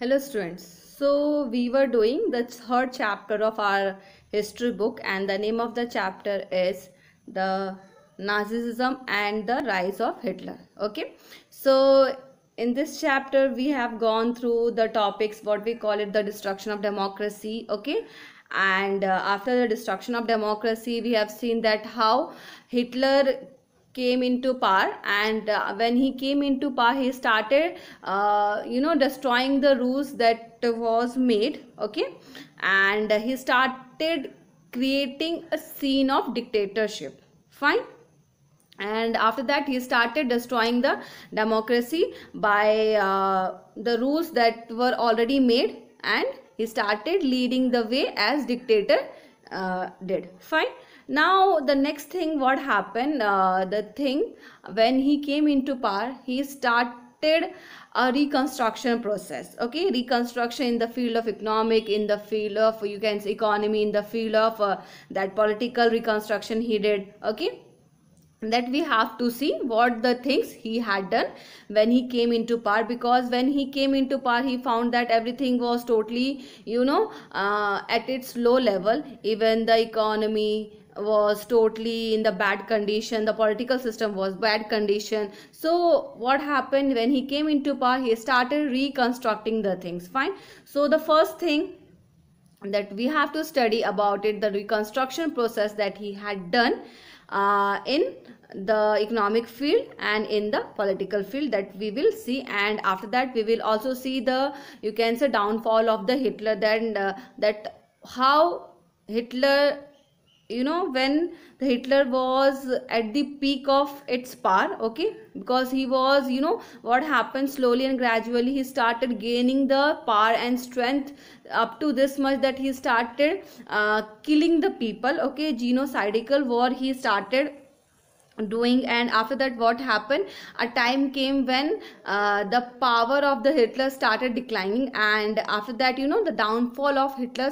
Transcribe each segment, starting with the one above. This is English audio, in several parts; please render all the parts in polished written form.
Hello students. So we were doing the third chapter of our history book, and the name of the chapter is the Nazism and the rise of Hitler. Okay. So in this chapter we have gone through the topics, what we call it, the destruction of democracy. Okay. And after the destruction of democracy, we have seen that how Hitler came into power, and when he came into power, he started destroying the rules that was made. Okay. And he started creating a scene of dictatorship. Fine. And after that he started destroying the democracy by the rules that were already made, and he started leading the way as dictator did. Fine. Now the next thing what happened, the thing, when he came into power, he started a reconstruction process. Okay, reconstruction in the field of economic, in the field of, you can say, economy, in the field of that political reconstruction he did. Okay, that we have to see what the things he had done when he came into power, because when he came into power he found that everything was totally at its low level. Even the economy was totally in the bad condition, the political system was bad condition. So what happened, when he came into power, he started reconstructing the things. Fine. So the first thing that we have to study about it, the reconstruction process that he had done in the economic field and in the political field, that we will see. And after that we will also see the, you can say, downfall of the Hitler. Then that how Hitler, when the Hitler was at the peak of its power. Okay, because he was, what happened, slowly and gradually he started gaining the power and strength up to this much that he started killing the people. Okay, genocidal war he started doing. And after that what happened, a time came when the power of the Hitler started declining, and after that, the downfall of Hitler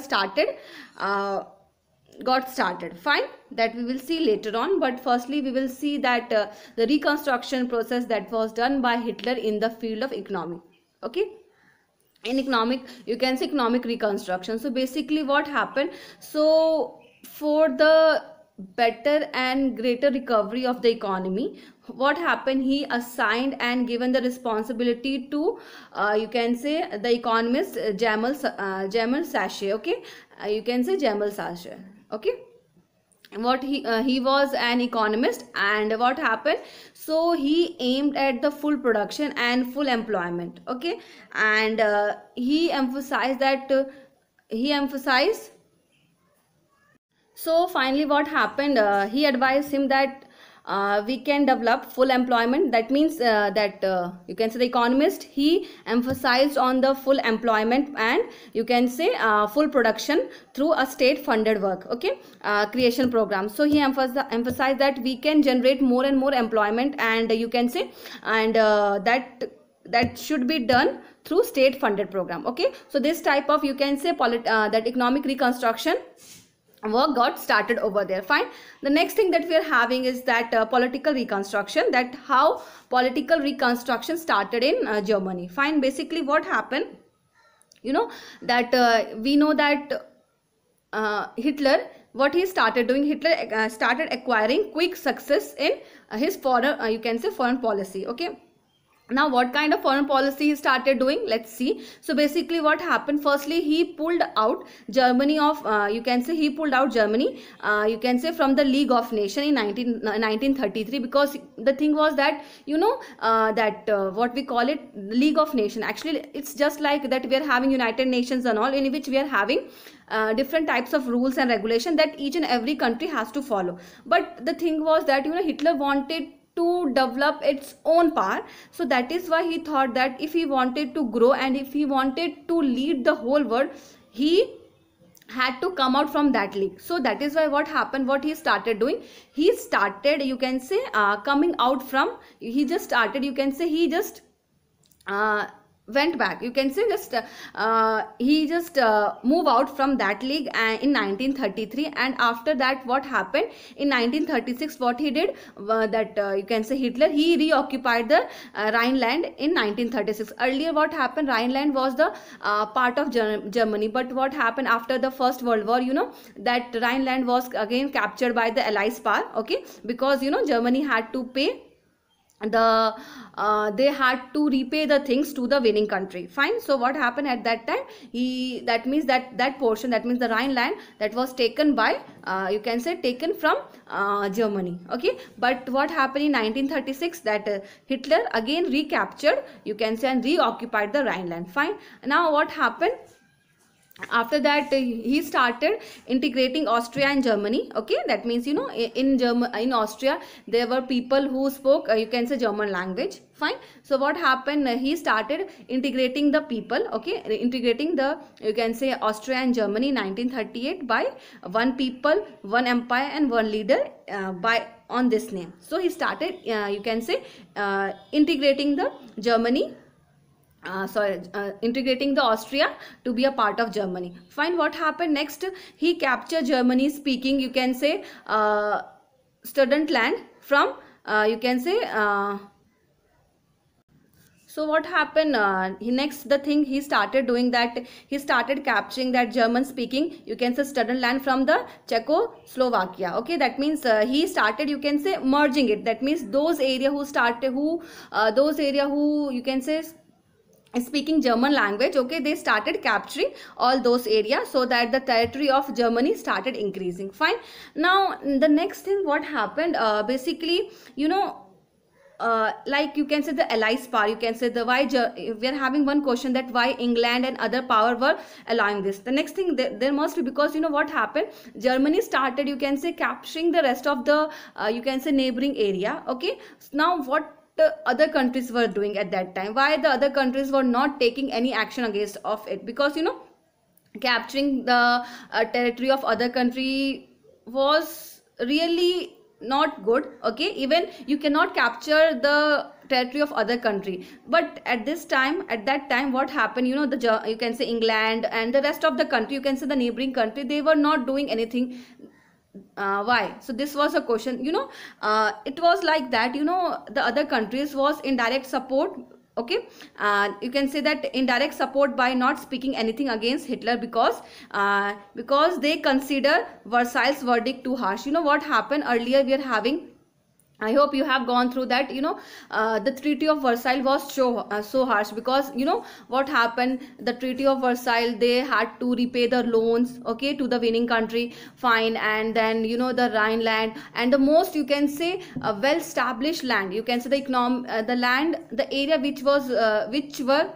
got started. Fine, that we will see later on. But firstly we will see that the reconstruction process that was done by Hitler in the field of economy. Okay, in economic, you can say, economic reconstruction. So basically what happened, so for the better and greater recovery of the economy, what happened, he assigned and given the responsibility to you can say the economist Jamal Sachet. Okay, you can say Jamal Sachet. Okay, what he was an economist. And what happened, so he aimed at the full production and full employment. Okay, and he emphasized that so finally what happened, he advised him that we can develop full employment. That means that you can say the economist, he emphasized on the full employment and, you can say, full production through a state funded work. Okay, creation program. So he emphasized that we can generate more and more employment, and you can say, and that should be done through state funded program. Okay, so this type of, you can say, that economic reconstruction work got started over there. Fine. The next thing that we are having is that political reconstruction, that how political reconstruction started in Germany. Fine. Basically what happened, that we know that Hitler, what he started doing, Hitler started acquiring quick success in his foreign, you can say, foreign policy. Okay, now what kind of foreign policy he started doing, let's see. So basically what happened, firstly he pulled out Germany of you can say, he pulled out Germany you can say, from the League of Nations in 1933, because the thing was that, what we call it, League of Nations, actually it's just like that we are having United Nations and all, in which we are having different types of rules and regulation that each and every country has to follow. But the thing was that, Hitler wanted to develop its own power. So that is why he thought that if he wanted to grow and if he wanted to lead the whole world, he had to come out from that league. So that is why what happened, what he started doing, he started, you can say, coming out from, he just started, you can say, he just went back, you can say, just he just move out from that league in 1933. And after that, what happened in 1936, what he did, that you can say Hitler, he reoccupied the Rhineland in 1936. Earlier what happened, Rhineland was the part of Germany, but what happened after the First World War, you know, that Rhineland was again captured by the Allies power, okay, because you know Germany had to pay the they had to repay the things to the winning country. Fine. So what happened at that time, that means that portion, that means the Rhineland, that was taken by you can say taken from Germany, okay. But what happened in 1936, that Hitler again recaptured, you can say, and reoccupied the Rhineland. Fine. Now what happened after that, he started integrating Austria and Germany, okay. That means, you know, in Austria there were people who spoke you can say German language. Fine. So what happened, he started integrating the people, okay, integrating the, you can say, Austria and Germany in 1938 by one people, one empire and one leader, by on this name. So he started you can say integrating the Germany, integrating the Austria to be a part of Germany. Fine. What happened next, he captured Germany speaking, you can say, Sudetenland from you can say so what happened, the thing he started doing, that he started capturing that German speaking, you can say, Sudetenland from the Czechoslovakia, okay. That means he started, you can say, merging it. That means those area who you can say speaking German language, okay, they started capturing all those areas, so that the territory of Germany started increasing. Fine. Now the next thing what happened, basically, you know, like you can say the Allies power, you can say the why we are having one question, that why England and other power were allowing this. The next thing, there must be, because you know what happened, Germany started, you can say, capturing the rest of the you can say neighboring area, okay. Now what the other countries were doing at that time, why the other countries were not taking any action against of it? Because you know, capturing the territory of other country was really not good, okay. Even you cannot capture the territory of other country, but at that time what happened, you know, you can say England and the rest of the country, you can say the neighboring country, they were not doing anything. Why? So this was a question, you know, it was like that, you know, the other countries was indirect support, okay. You can say that indirect support by not speaking anything against Hitler, because they consider Versailles verdict too harsh. You know what happened earlier, we are having, I hope you have gone through that, you know, the Treaty of Versailles was so harsh, because you know what happened, the Treaty of Versailles, they had to repay the loans, okay, to the winning country. Fine. And then, you know, the Rhineland and the most, you can say, well established land, you can say the land, the area which were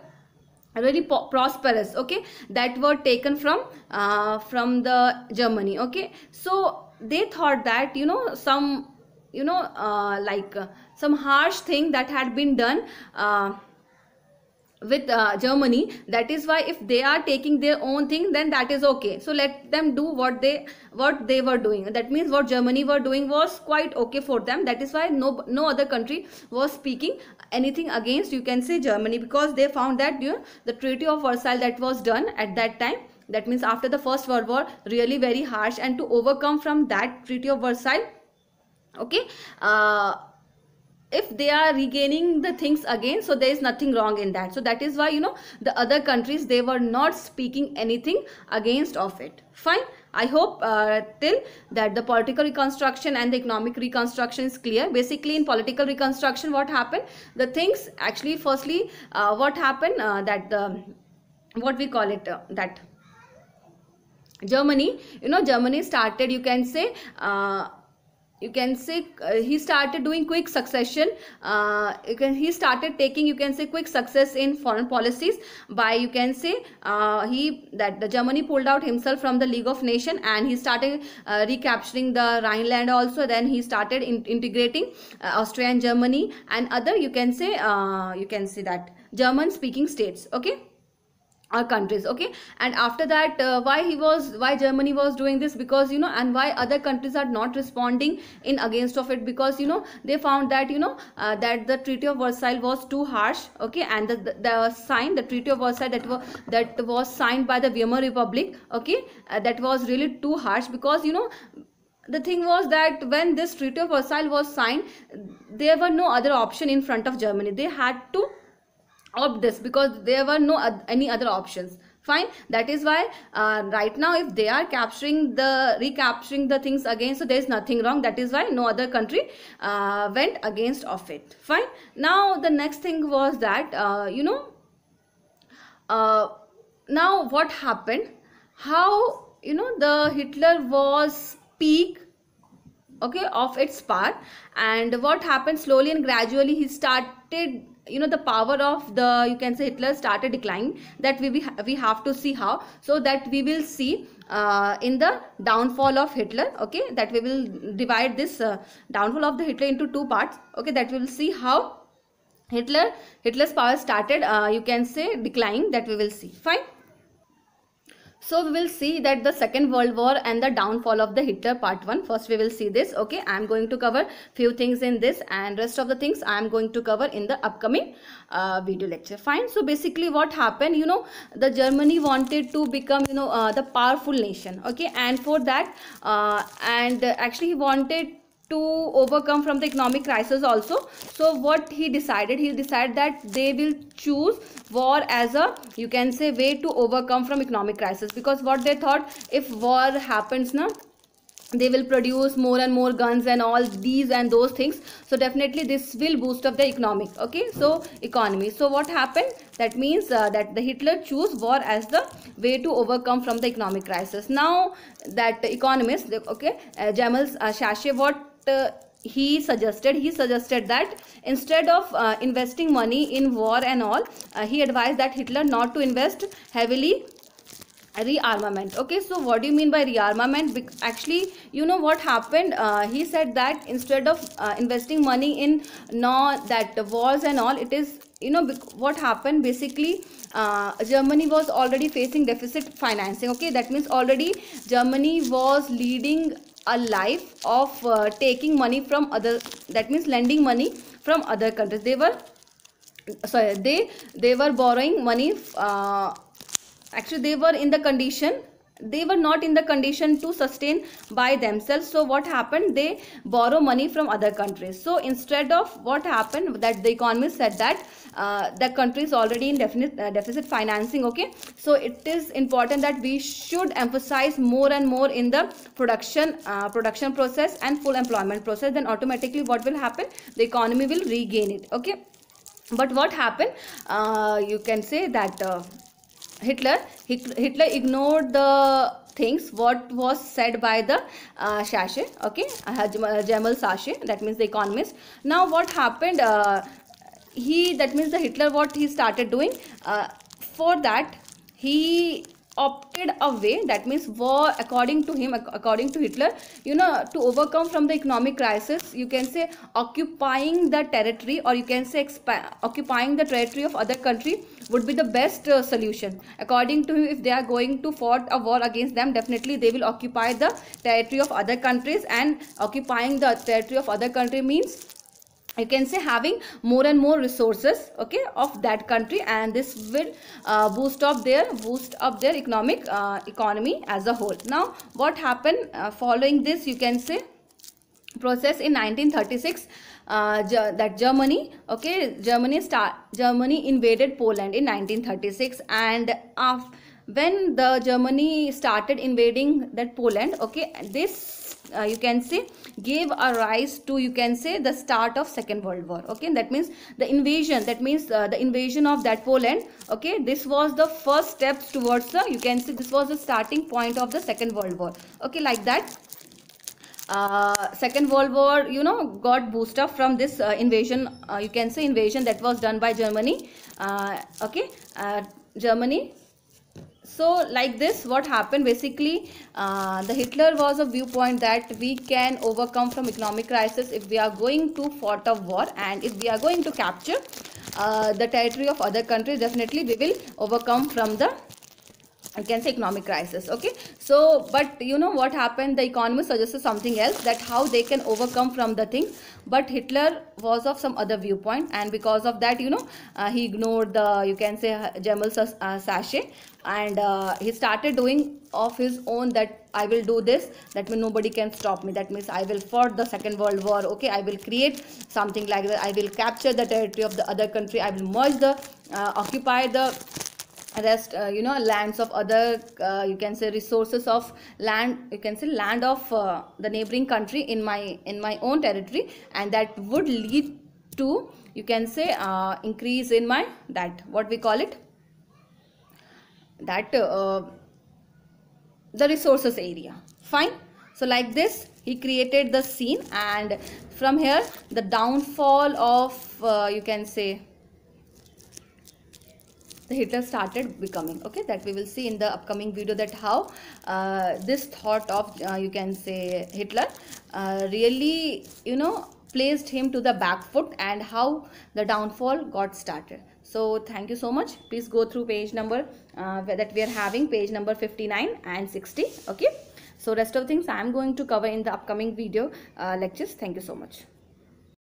really prosperous, okay, that were taken from the Germany, okay. So they thought that, you know, some, you know, some harsh thing that had been done with Germany. That is why if they are taking their own thing, then that is okay. So let them do what they were doing. That means what Germany were doing was quite okay for them. That is why no other country was speaking anything against, you can say, Germany, because they found that, you know, the Treaty of Versailles that was done at that time, that means after the First World War, really very harsh. And to overcome from that Treaty of Versailles, okay, if they are regaining the things again, so there is nothing wrong in that. So that is why, you know, the other countries, they were not speaking anything against of it. Fine. I hope till that the political reconstruction and the economic reconstruction is clear. Basically, in political reconstruction, what happened, the things actually, firstly, what happened, that the, what we call it, that Germany, you know, Germany started, you can say, he started doing quick succession, he started taking, you can say, quick success in foreign policies by, you can say, the Germany pulled out himself from the League of Nations, and he started recapturing the Rhineland also. Then he started integrating Austria and Germany and other, you can say that German speaking states, okay. countries. Okay, and after that, why Germany was doing this, because and why other countries are not responding in against of it, because they found that that the Treaty of Versailles was too harsh. Okay, and the Treaty of Versailles that was signed by the Weimar Republic. Okay, that was really too harsh, because the thing was that when this Treaty of Versailles was signed, there were no other option in front of Germany. They had to opt this, because there were no any other options. Fine, that is why right now if they are recapturing the things again, so there is nothing wrong. That is why no other country went against of it. Fine. Now the next thing was that now what happened, how the Hitler was peak, okay, of its power, and what happened, slowly and gradually he started, the power of the, you can say, Hitler started declining. That we have to see how, so that we will see in the downfall of Hitler. Okay, that we will divide this downfall of the Hitler into two parts. Okay, that we will see how Hitler's power started you can say declining, that we will see. Fine. So we will see that the Second World War and the downfall of the Hitler, part 1. First we will see this. Okay, I am going to cover few things in this, and rest of the things I am going to cover in the upcoming video lecture. Fine. So basically what happened, the Germany wanted to become the powerful nation. Okay, and for that and actually he wanted to overcome from the economic crisis also. So what he decided that they will choose war as a, you can say, way to overcome from economic crisis, because what they thought, if war happens now, they will produce more and more guns and all these and those things, so definitely this will boost up the economic, okay, so economy. So what happened, that means that the Hitler choose war as the way to overcome from the economic crisis. Now that economist, okay, Jamal Sasche, what he suggested that instead of investing money in war and all, he advised that Hitler not to invest heavily rearmament. Okay, so what do you mean by rearmament? Actually, what happened, he said that instead of investing money in that wars and all, it is, what happened basically, Germany was already facing deficit financing. Okay, that means already Germany was leading a life of taking money from other, that means lending money from other countries. They were borrowing money, actually they were not in the condition to sustain by themselves. So what happened, they borrow money from other countries. So instead of, what happened, that the economist said that the country is already in deficit financing. Okay, so it is important that we should emphasize more and more in the production process and full employment process. Then automatically what will happen, the economy will regain it. Okay, but what happened, you can say that Hitler ignored the things what was said by the Sasche. Okay, Jamal Sasche, that means the economist. Now what happened, that means the Hitler, what he started doing, for that he opted a way, that means war, according to him, according to Hitler, to overcome from the economic crisis, you can say occupying the territory, or you can say occupying the territory of other country would be the best solution. According to him, if they are going to fight a war against them, definitely they will occupy the territory of other countries, and occupying the territory of other country means, you can say, having more and more resources, okay, of that country, and this will boost up their economy as a whole. Now what happened, following this, you can say, process in 1936, that Germany, okay, Germany invaded Poland in 1936, and when the Germany started invading that Poland, okay, this you can say gave a rise to, you can say, the start of Second World War. Okay, that means the invasion, that means the invasion of that Poland, okay, this was the first steps towards the, you can say, this was the starting point of the Second World War. Okay, like that Second World War, got boost up from this invasion, you can say invasion that was done by Germany. Okay, Germany. So like this, what happened basically, the Hitler was a viewpoint that we can overcome from economic crisis if we are going to fight a war, and if we are going to capture the territory of other countries, definitely we will overcome from the, I can say, economic crisis. Okay, so but you know what happened, the economists suggested something else, that how they can overcome from the things, but Hitler was of some other viewpoint, and because of that, you know, he ignored the, you can say, Jamal Sachet, and he started doing of his own, that I will do this, that means nobody can stop me, that means I will fought the Second World War. Okay, I will create something like that, I will capture the territory of the other country, I will merge the occupy the rest, you know, lands of other, you can say, resources of land, you can say land of the neighboring country in my own territory, and that would lead to, you can say, increase in my, that what we call it, that the resources area. Fine. So like this he created the scene, and from here the downfall of, you can say, the Hitler started becoming. Okay, that we will see in the upcoming video, that how this thought of, you can say, Hitler really, you know, placed him to the back foot, and how the downfall got started. So thank you so much. Please go through page number that we are having, page number 59 and 60. Okay, so rest of things I am going to cover in the upcoming video lectures. Thank you so much.